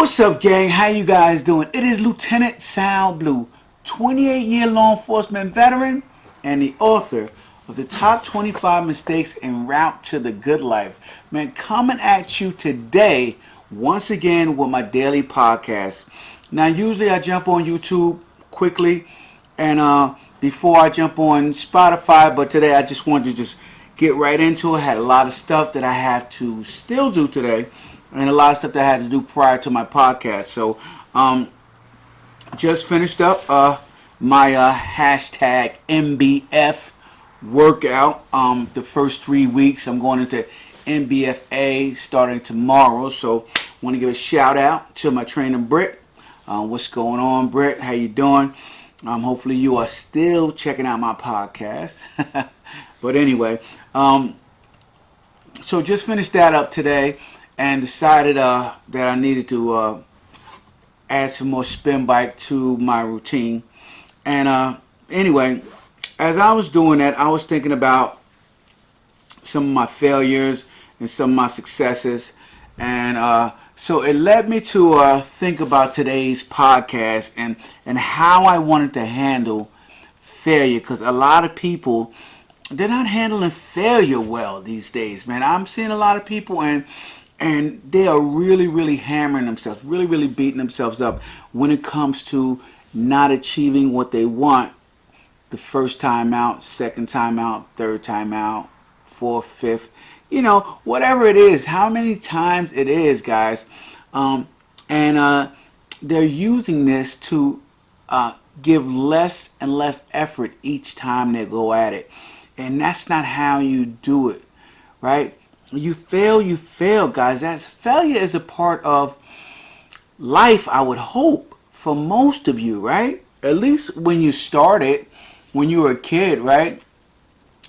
What's up, gang? How you guys doing? It is Lieutenant Sal Blue, 28-year law enforcement veteran and the author of the top 25 mistakes en route to the good life. Man, coming at you today once again with my daily podcast. Now, usually I jump on YouTube quickly and before I jump on Spotify, but today I just wanted to just get right into it. I had a lot of stuff that I have to still do today and a lot of stuff that I had to do prior to my podcast. So, just finished up my hashtag MBF workout. The first 3 weeks, I'm going into MBFA starting tomorrow. So, want to give a shout out to my trainer Britt. What's going on, Britt? How you doing? Hopefully, you are still checking out my podcast. But anyway, so just finished that up today and decided that I needed to add some more spin bike to my routine. And anyway, as I was doing that, I was thinking about some of my failures and some of my successes. And so it led me to think about today's podcast and how I wanted to handle failure. Because a lot of people, they're not handling failure well these days, man. I'm seeing a lot of people and they are really hammering themselves, really beating themselves up when it comes to not achieving what they want the first time out, second time out, third time out, fourth, fifth, whatever it is, how many times it is, guys. And they're using this to give less and less effort each time they go at it. And that's not how you do it, right? You fail, guys. Failure is a part of life, I would hope, for most of you, right? At least when you started, when you were a kid, right?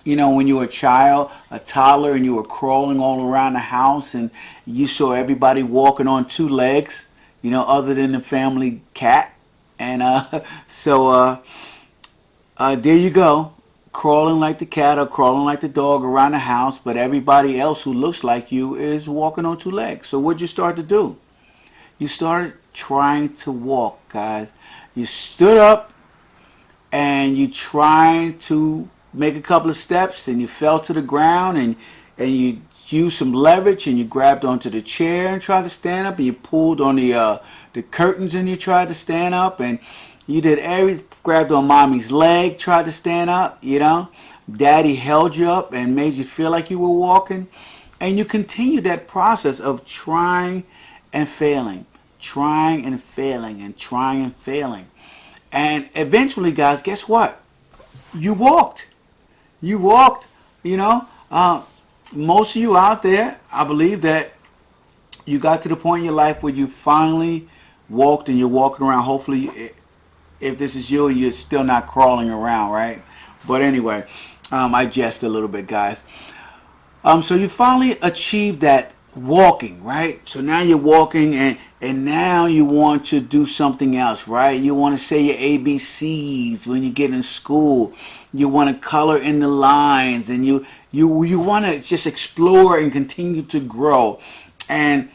When you were a child, a toddler, and you were crawling all around the house and you saw everybody walking on two legs, other than the family cat. And so there you go. Crawling like the cat or crawling like the dog around the house, but everybody else who looks like you is walking on two legs. So what'd you start to do? You started trying to walk, guys. You stood up and you tried to make a couple of steps and you fell to the ground and you used some leverage and you grabbed onto the chair and tried to stand up and you pulled on the curtains and you tried to stand up and you did grabbed on mommy's leg, tried to stand up, Daddy held you up and made you feel like you were walking. And you continued that process of trying and failing, trying and failing and trying and failing. And eventually, guys, guess what? You walked. You walked, most of you out there, I believe that you got to the point in your life where you finally walked and you're walking around. Hopefully, if this is you, you're still not crawling around, right? But anyway, I jest a little bit, guys. So you finally achieved that walking, right? So now you're walking and now you want to do something else, right? You want to say your ABCs when you get in school. You want to color in the lines and you want to just explore and continue to grow. And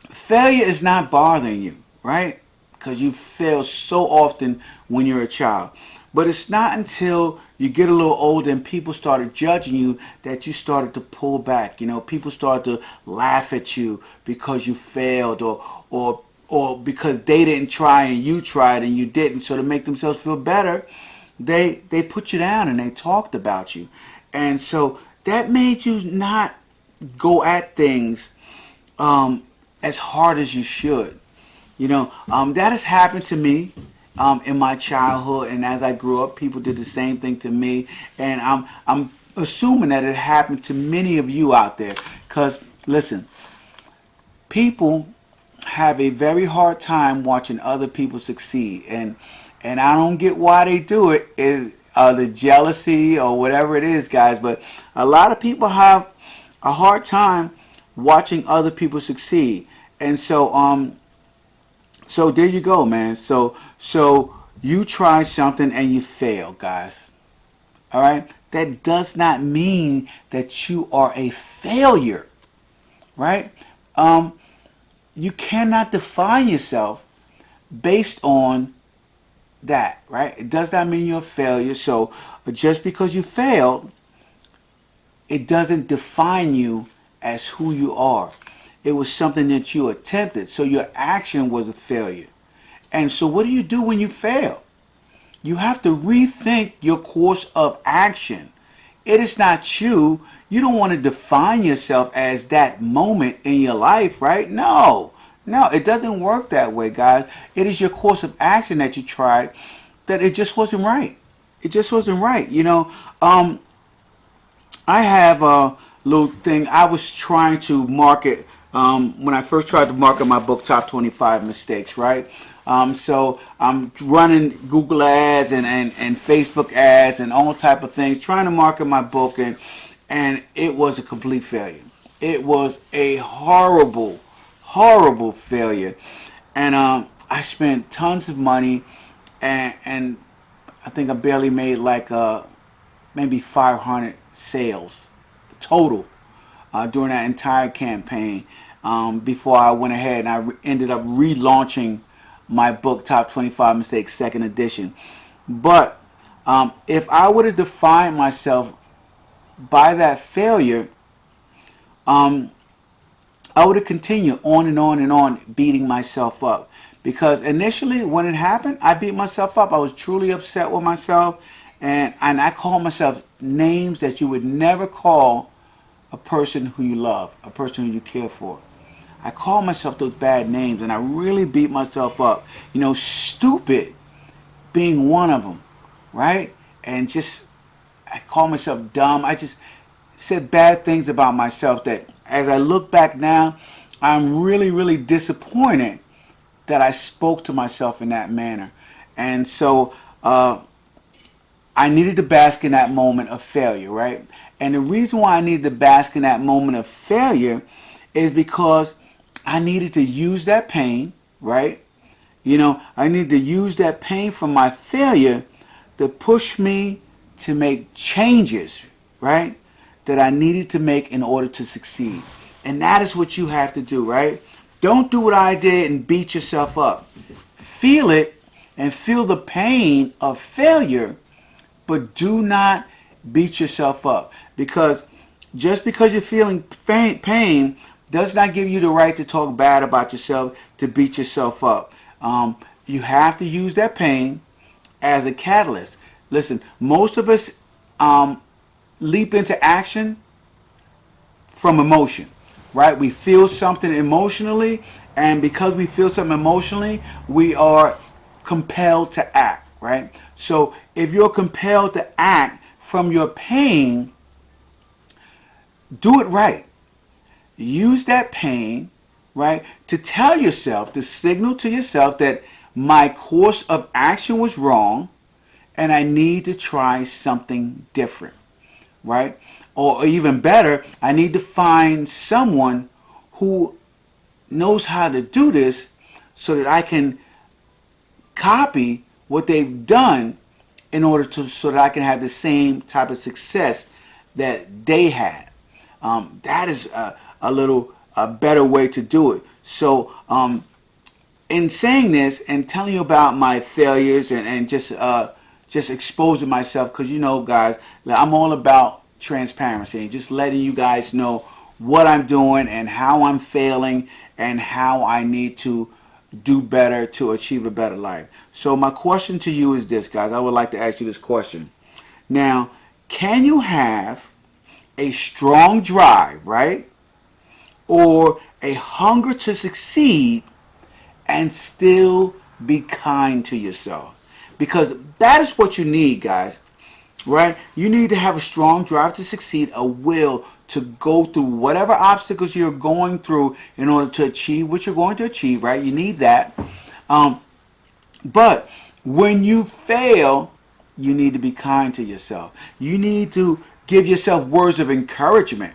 failure is not bothering you, right? Because you fail so often when you're a child. But it's not until you get a little older and people started judging you that you started to pull back. People started to laugh at you because you failed or because they didn't try and you tried and you didn't. So to make themselves feel better, they put you down and they talked about you. And so that made you not go at things as hard as you should. That has happened to me in my childhood, and as I grew up, people did the same thing to me. And I'm assuming that it happened to many of you out there. Because listen, people have a very hard time watching other people succeed, and I don't get why they do it. Is the jealousy or whatever it is, guys. But a lot of people have a hard time watching other people succeed, and so there you go, man. So you try something and you fail, guys. All right? That does not mean that you are a failure, right? you cannot define yourself based on that, right? It does not mean you're a failure. So just because you failed, it doesn't define you as who you are. It was something that you attempted. So your action was a failure. And so what do you do when you fail? You have to rethink your course of action. It is not you. You don't want to define yourself as that moment in your life, right? No. No, it doesn't work that way, guys. It is your course of action that you tried that it just wasn't right. It just wasn't right. I have a little thing I was trying to market when I first tried to market my book, Top 25 Mistakes, right? So I'm running Google ads and Facebook ads and all type of things, trying to market my book, and it was a complete failure. It was a horrible, horrible failure. And I spent tons of money, and I think I barely made like maybe 500 sales total during that entire campaign before I went ahead and ended up relaunching my book, Top 25 Mistakes, second edition. But if I would have defined myself by that failure, I would have continued on and on and on beating myself up. Because initially, when it happened, I beat myself up. I was truly upset with myself. And I called myself names that you would never call a person who you love, a person who you care for. I called myself those bad names, and I really beat myself up. Stupid being one of them, right? And I called myself dumb. I just said bad things about myself that, as I look back now, I'm really, really disappointed that I spoke to myself in that manner. And so I needed to bask in that moment of failure, right? And the reason why I needed to bask in that moment of failure is because I needed to use that pain, right? I needed to use that pain from my failure to push me to make changes, right? That I needed to make in order to succeed. And that is what you have to do, right? Don't do what I did and beat yourself up. Feel it and feel the pain of failure, but do not beat yourself up. Because just because you're feeling pain does not give you the right to talk bad about yourself, to beat yourself up. You have to use that pain as a catalyst. Listen, most of us leap into action from emotion, right? We feel something emotionally, and because we feel something emotionally, we are compelled to act, right? So if you're compelled to act from your pain, do it right. Use that pain, right, to tell yourself, to signal to yourself that my course of action was wrong and I need to try something different, right? Or even better, I need to find someone who knows how to do this so that I can copy what they've done so that I can have the same type of success that they had. That is a better way to do it. So in saying this and telling you about my failures and just exposing myself, because guys, I'm all about transparency and just letting you guys know what I'm doing and how I'm failing and how I need to do better to achieve a better life. So my question to you is this, guys. I would like to ask you this question. Now, can you have a strong drive, right, or a hunger to succeed and still be kind to yourself? Because that is what you need, guys, right? You need to have a strong drive to succeed, a will to go through whatever obstacles you're going through in order to achieve what you're going to achieve, right? You need that. But when you fail, you need to be kind to yourself. You need to give yourself words of encouragement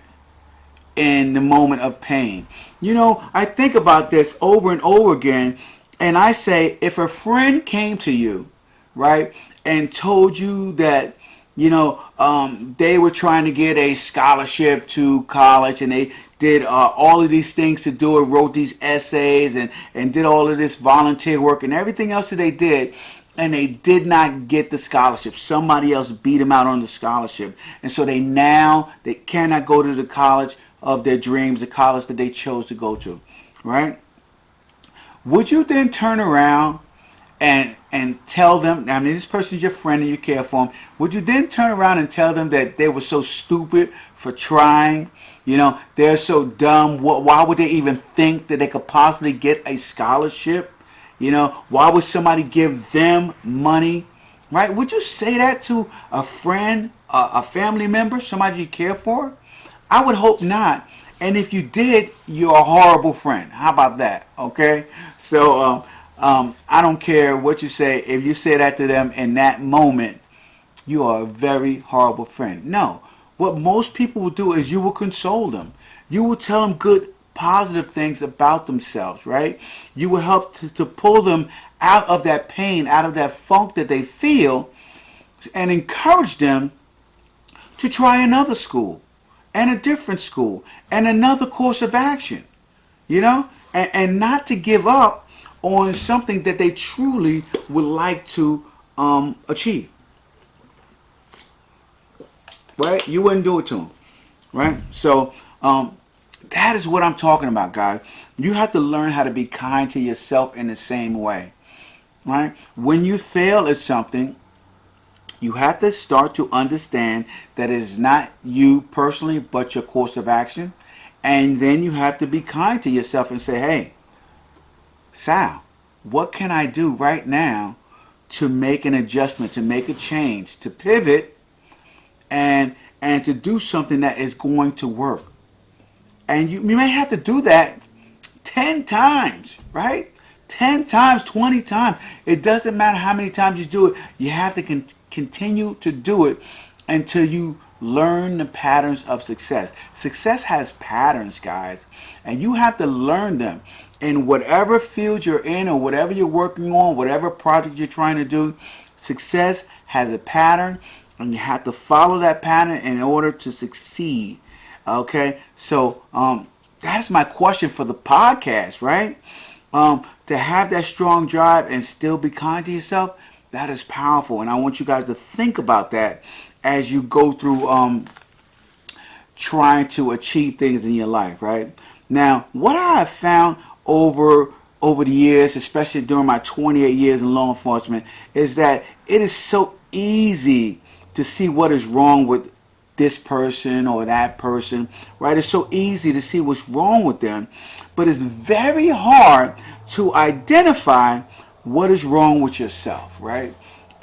in the moment of pain. I think about this over and over again, and I say, if a friend came to you, right, and told you that They were trying to get a scholarship to college, and they did all of these things to do it, wrote these essays, and did all of this volunteer work and everything else that they did, and they did not get the scholarship. Somebody else beat them out on the scholarship, and so they cannot go to the college of their dreams, the college that they chose to go to, right? Would you then turn around and tell them, I mean, this person's your friend and you care for them, would you then turn around and tell them that they were so stupid for trying? They're so dumb. Why would they even think that they could possibly get a scholarship? Why would somebody give them money? Right? Would you say that to a friend, a family member, somebody you care for? I would hope not. And if you did, you're a horrible friend. How about that? Okay? So, I don't care what you say. If you say that to them in that moment, you are a very horrible friend. No. What most people will do is you will console them. You will tell them good, positive things about themselves, right? You will help to pull them out of that pain, out of that funk that they feel, and encourage them to try another school and a different school and another course of action, and not to give up on something that they truly would like to achieve. Right? You wouldn't do it to them. Right? So that is what I'm talking about, guys. You have to learn how to be kind to yourself in the same way. Right? When you fail at something, you have to start to understand that it is not you personally, but your course of action. And then you have to be kind to yourself and say, hey, Sal, what can I do right now to make an adjustment, to make a change, to pivot, and to do something that is going to work? And you may have to do that 10 times, right? 10 times, 20 times. It doesn't matter how many times you do it. You have to continue to do it until you learn the patterns of success. Success has patterns, guys, and you have to learn them. In whatever field you're in or whatever you're working on, whatever project you're trying to do, success has a pattern, and you have to follow that pattern in order to succeed. Okay, so that's my question for the podcast, right? To have that strong drive and still be kind to yourself, that is powerful, and I want you guys to think about that as you go through trying to achieve things in your life, right? Now, what I have found over the years, especially during my 28 years in law enforcement, is that it is so easy to see what is wrong with this person or that person, right? It's so easy to see what's wrong with them, but it's very hard to identify what is wrong with yourself, right?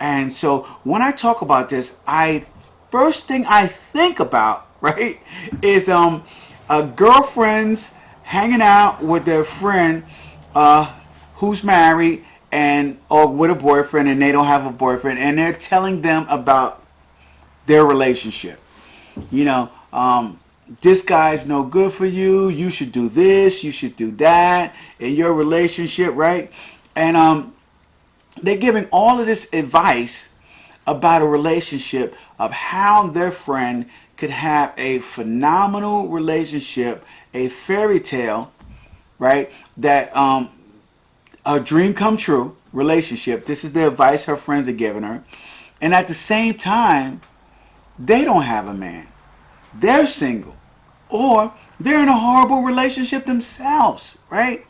And so when I talk about this, first thing I think about, right, is girlfriends hanging out with their friend who's married or with a boyfriend, and they don't have a boyfriend, and they're telling them about their relationship. This guy's no good for you. You should do this. You should do that in your relationship, right? And they're giving all of this advice about a relationship, of how their friend could have a phenomenal relationship, a fairy tale, right? That a dream come true relationship. This is the advice her friends are giving her. And at the same time, they don't have a man. They're single. Or they're in a horrible relationship themselves, right?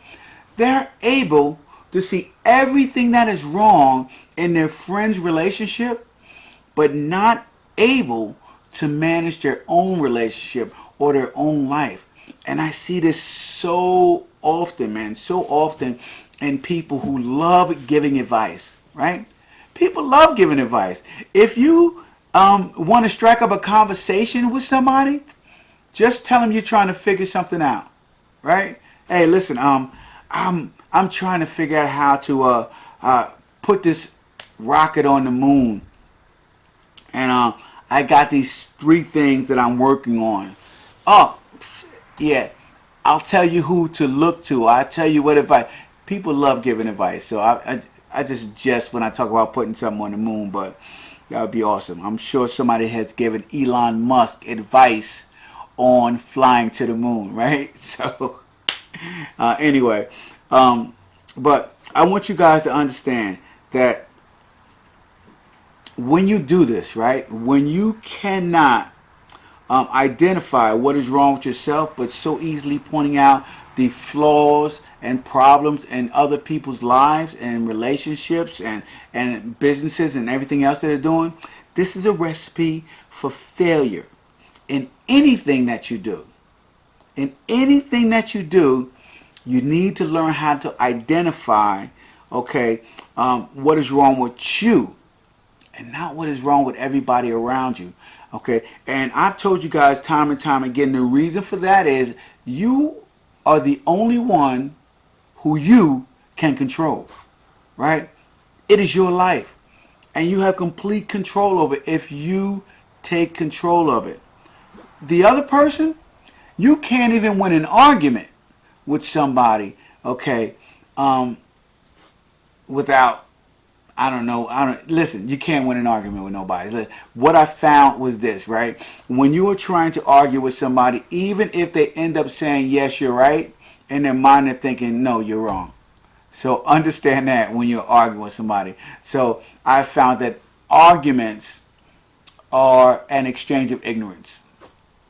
They're able to see everything that is wrong in their friend's relationship, but not able to manage their own relationship or their own life. And I see this so often, man, so often in people who love giving advice, right? People love giving advice. If you want to strike up a conversation with somebody, just tell them you're trying to figure something out, right? Hey, listen, I'm trying to figure out how to put this rocket on the moon, and I got these 3 things that I'm working on. Oh, yeah, I'll tell you who to look to. I'll tell you what advice. People love giving advice, so I just jest when I talk about putting something on the moon, but That would be awesome. I'm sure somebody has given Elon Musk advice on flying to the moon, right? So, anyway, um, but I want you guys to understand that when you do this, right, when you cannot identify what is wrong with yourself, but so easily pointing out the flaws and problems in other people's lives and relationships and businesses and everything else that they're doing, this is a recipe for failure in anything that you do. In anything that you do, you need to learn how to identify, okay, what is wrong with you and not what is wrong with everybody around you. Okay, and I've told you guys time and time again, the reason for that is you are the only one who you can control, right? It is your life, and you have complete control over it if you take control of it. The other person, you can't even win an argument with somebody, okay, without, I don't know. Listen, you can't win an argument with nobody. What I found was this, right? When you are trying to argue with somebody, even if they end up saying, yes, you're right, in their mind they're thinking, no, you're wrong. So understand that when you're arguing with somebody. So I found that arguments are an exchange of ignorance.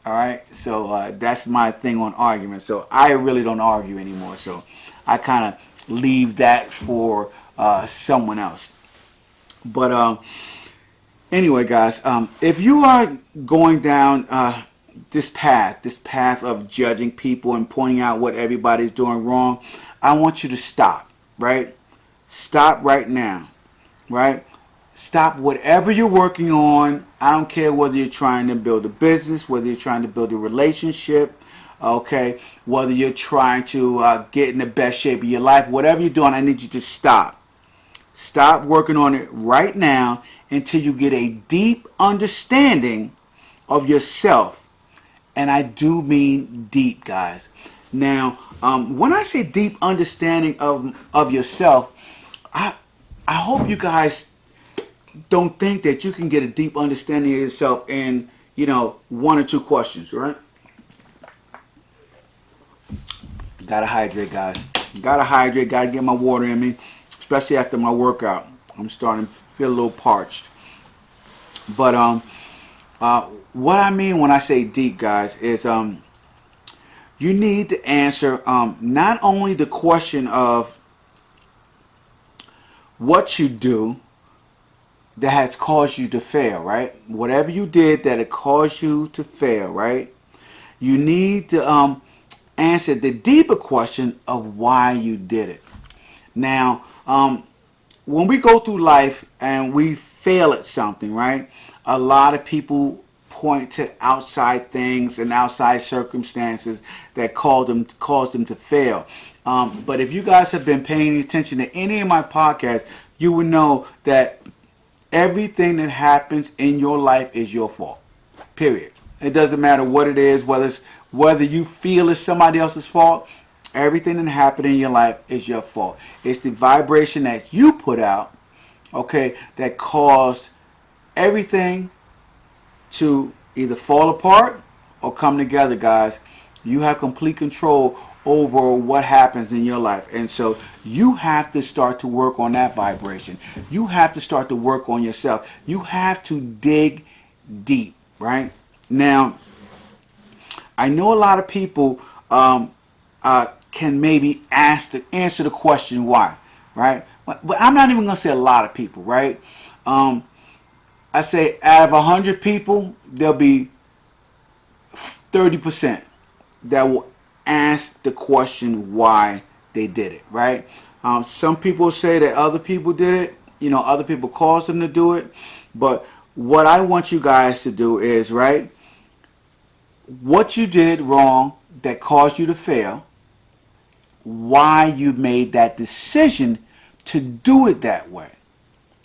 All right. So that's my thing on arguments. So I really don't argue anymore. So I kind of leave that for someone else. But anyway, guys, if you are going down this path of judging people and pointing out what everybody's doing wrong, I want you to stop, right? Stop right now, right? Stop whatever you're working on. I don't care whether you're trying to build a business, whether you're trying to build a relationship, okay, whether you're trying to get in the best shape of your life, whatever you're doing, I need you to stop. Stop working on it right now until you get a deep understanding of yourself. And I do mean deep, guys. Now, when I say deep understanding of yourself, I hope you guys don't think that you can get a deep understanding of yourself in, one or two questions, right? Gotta hydrate, guys. Gotta hydrate, gotta get my water in me. Especially after my workout, I'm starting to feel a little parched. But what I mean when I say deep, guys, is you need to answer not only the question of what you do that has caused you to fail, right? Whatever you did that it caused you to fail, right? You need to answer the deeper question of why you did it. Now, when we go through life and we fail at something, right? A lot of people point to outside things and outside circumstances that caused them to fail. But if you guys have been paying attention to any of my podcasts, you will know that everything that happens in your life is your fault. Period. It doesn't matter what it is, whether you feel it's somebody else's fault. Everything that happened in your life is your fault. It's the vibration that you put out, okay, that caused everything to either fall apart or come together, guys. You have complete control over what happens in your life. And so you have to start to work on that vibration. You have to start to work on yourself. You have to dig deep, right? Now, I know a lot of people can maybe answer the question why, right? But I'm not even going to say a lot of people, right? I say out of 100 people, there'll be 30% that will ask the question why they did it, right? Some people say that other people did it, other people caused them to do it. But what I want you guys to do is, right, what you did wrong that caused you to fail, why you made that decision to do it that way.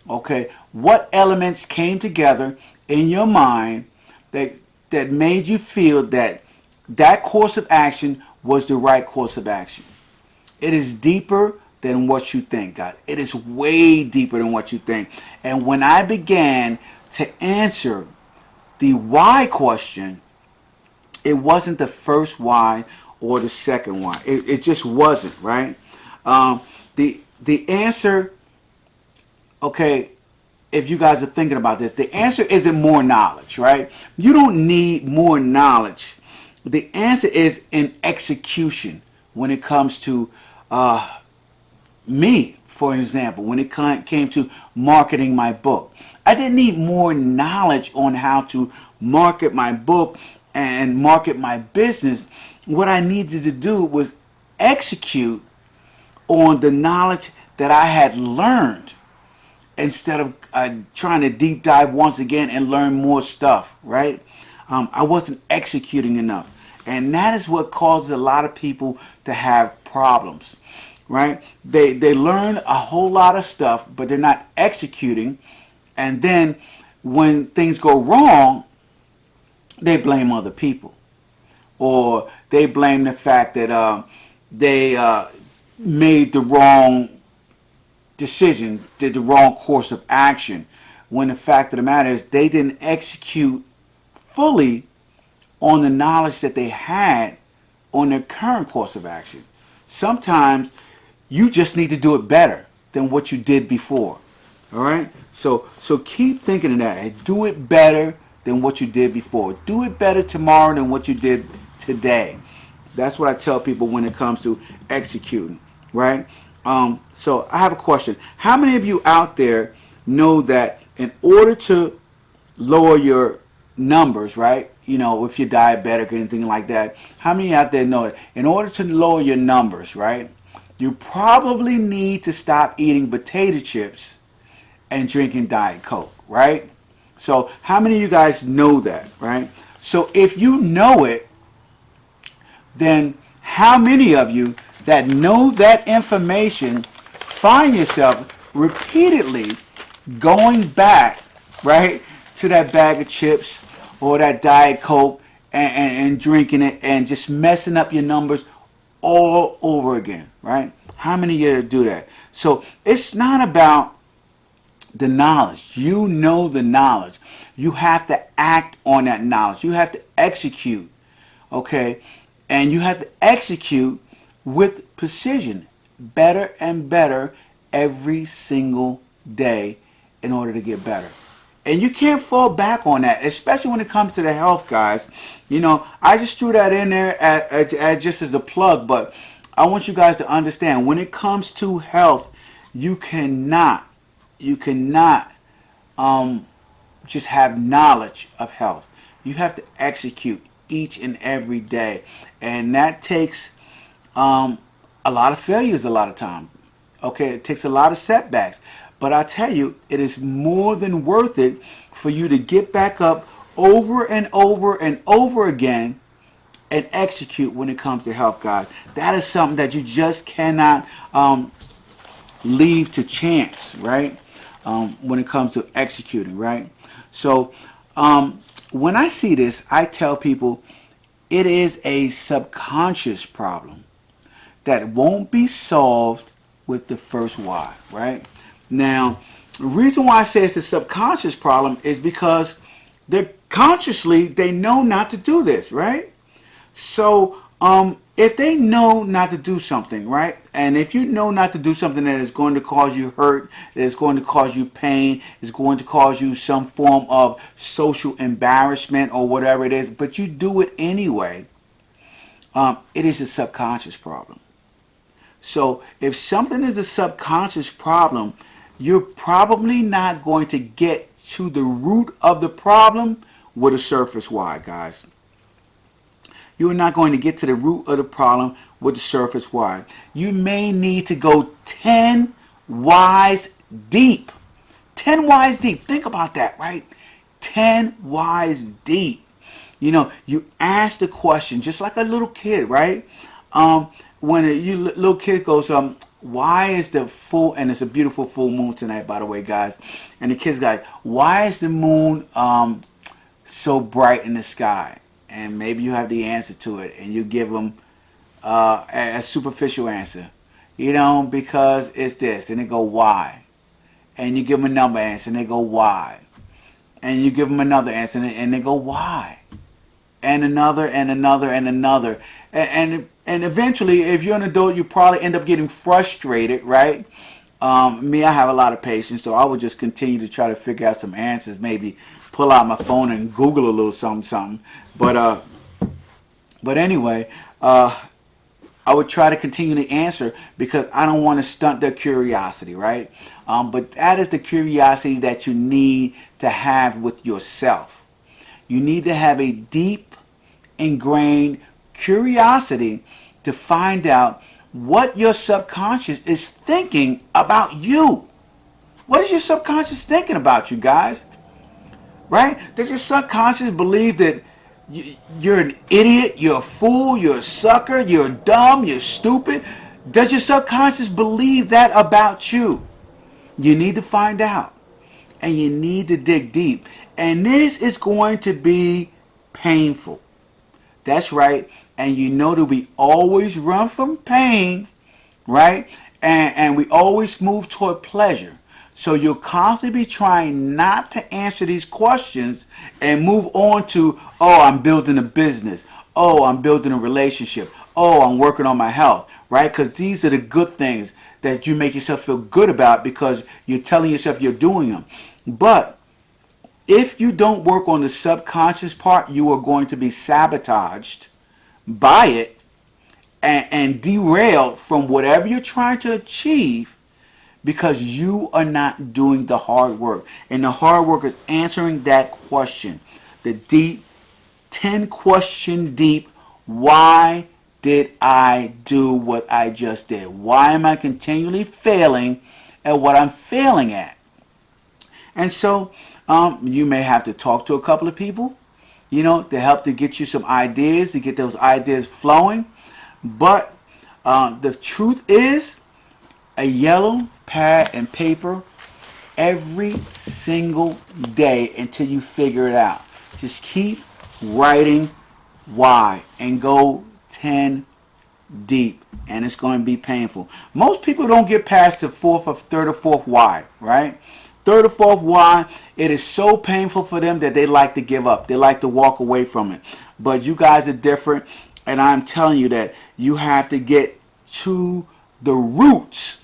Okay, what elements came together in your mind that made you feel that course of action was the right course of action? It is deeper than what you think, guys. It is way deeper than what you think. And when I began to answer the why question, it wasn't the first why or the second why. It just wasn't, right? The answer, okay, if you guys are thinking about this, the answer isn't more knowledge, right? You don't need more knowledge. The answer is in execution when it comes to me, for example, when it came to marketing my book. I didn't need more knowledge on how to market my book and market my business. What I needed to do was execute on the knowledge that I had learned instead of trying to deep dive once again and learn more stuff, right? I wasn't executing enough. And that is what causes a lot of people to have problems, right? They learn a whole lot of stuff, but they're not executing. And then when things go wrong, they blame other people. Or they blame the fact that they made the wrong decision, did the wrong course of action, when the fact of the matter is they didn't execute fully on the knowledge that they had on their current course of action. Sometimes you just need to do it better than what you did before. All right? So keep thinking of that. Hey, do it better than what you did before. Do it better tomorrow than what you did today. That's what I tell people when it comes to executing, right? So I have a question. How many of you out there know that in order to lower your numbers, right? You know, if you're diabetic or anything like that, how many out there know that in order to lower your numbers, right, you probably need to stop eating potato chips and drinking Diet Coke, right? So how many of you guys know that, right? So if you know it, then how many of you that know that information find yourself repeatedly going back, right, to that bag of chips or that Diet Coke and drinking it and just messing up your numbers all over again, right? How many of you do that? So it's not about the knowledge. You know the knowledge. You have to act on that knowledge. You have to execute, okay? And you have to execute with precision, better and better every single day in order to get better. And you can't fall back on that, especially when it comes to the health, guys. You know, I just threw that in there just as a plug, but I want you guys to understand when it comes to health, you cannot just have knowledge of health. You have to execute each and every day, and that takes a lot of failures a lot of time. Okay, it takes a lot of setbacks, but I tell you, it is more than worth it for you to get back up over and over and over again and execute when it comes to health, guys. That is something that you just cannot leave to chance, right? When it comes to executing, right? So when I see this, I tell people it is a subconscious problem that won't be solved with the first why, right? Now, the reason why I say it's a subconscious problem is because they know not to do this, right? So if they know not to do something, right? And if you know not to do something that is going to cause you hurt, that is going to cause you pain, is going to cause you some form of social embarrassment or whatever it is, but you do it anyway, it is a subconscious problem. So if something is a subconscious problem, you're probably not going to get to the root of the problem with a surface why, guys. You're not going to get to the root of the problem with the surface why. You may need to go 10 whys deep. 10 whys deep. Think about that, right? 10 whys deep. You know, you ask the question just like a little kid, right? When a little kid goes, why is the full, and it's a beautiful full moon tonight, by the way, guys. And the kid's like, why is the moon so bright in the sky? And maybe you have the answer to it, and you give them a superficial answer. You know, because it's this, and they go, why? And you give them a number answer, and they go, why? and you give them another answer, and they go, why? And another, and another, and another. And eventually, if you're an adult, you probably end up getting frustrated, right? Me, I have a lot of patience, so I would just continue to try to figure out some answers. Maybe pull out my phone and Google a little something, something. But anyway, I would try to continue to answer because I don't want to stunt their curiosity, right? But that is the curiosity that you need to have with yourself. You need to have a deep, ingrained curiosity to find out what your subconscious is thinking about you. What is your subconscious thinking about you, guys? Right? Does your subconscious believe that you're an idiot, you're a fool, you're a sucker, you're dumb, you're stupid? Does your subconscious believe that about you? You need to find out. And you need to dig deep. And this is going to be painful. That's right. And you know that we always run from pain, right? And we always move toward pleasure. So you'll constantly be trying not to answer these questions and move on to, oh, I'm building a business. Oh, I'm building a relationship. Oh, I'm working on my health, right? Because these are the good things that you make yourself feel good about because you're telling yourself you're doing them. But if you don't work on the subconscious part, you are going to be sabotaged by it and derailed from whatever you're trying to achieve because you are not doing the hard work. And the hard work is answering that question. The deep, 10 question deep, why did I do what I just did? Why am I continually failing at what I'm failing at? And so you may have to talk to a couple of people, to help to get you some ideas, to get those ideas flowing. But the truth is, a yellow pad and paper every single day until you figure it out. Just keep writing why and go 10 deep, and it's going to be painful. Most people don't get past the third or fourth why, right? Third or fourth why, it is so painful for them that they like to give up. They like to walk away from it. But you guys are different, and I'm telling you that you have to get to the roots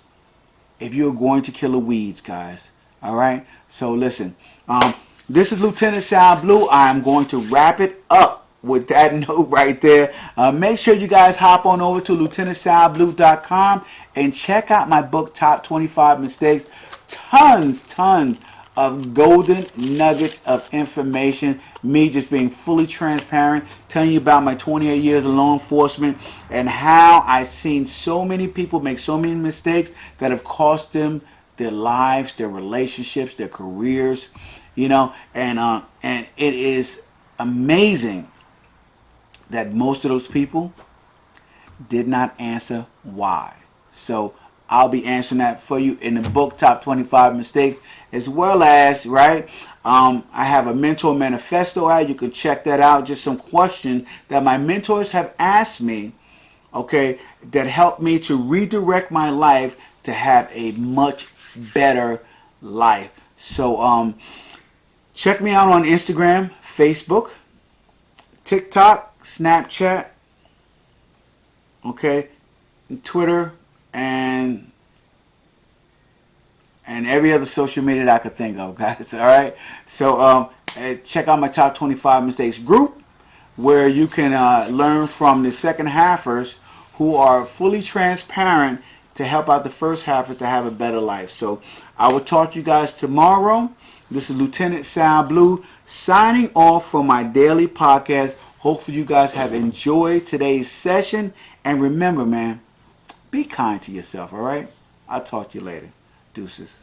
if you're going to kill the weeds, guys. All right? So listen, this is Lieutenant Sal Blue. I'm going to wrap it up with that note right there. Make sure you guys hop on over to lieutenantsalblue.com and check out my book, Top 25 Mistakes. Tons of golden nuggets of information. Me just being fully transparent, telling you about my 28 years of law enforcement and how I've seen so many people make so many mistakes that have cost them their lives, their relationships, their careers, and it is amazing that most of those people did not answer why. So I'll be answering that for you in the book, Top 25 Mistakes, as well as, right, I have a mentor manifesto out. You can check that out. Just some questions that my mentors have asked me, okay, that helped me to redirect my life to have a much better life. So check me out on Instagram, Facebook, TikTok, Snapchat, okay, Twitter, and every other social media that I could think of, guys. All right. So check out my Top 25 Mistakes group, where you can learn from the second halfers who are fully transparent to help out the first halfers to have a better life. So I will talk to you guys tomorrow. This is Lieutenant Sal Blue signing off from my daily podcast. Hopefully you guys have enjoyed today's session. And remember, man, be kind to yourself, all right? I'll talk to you later. Deuces.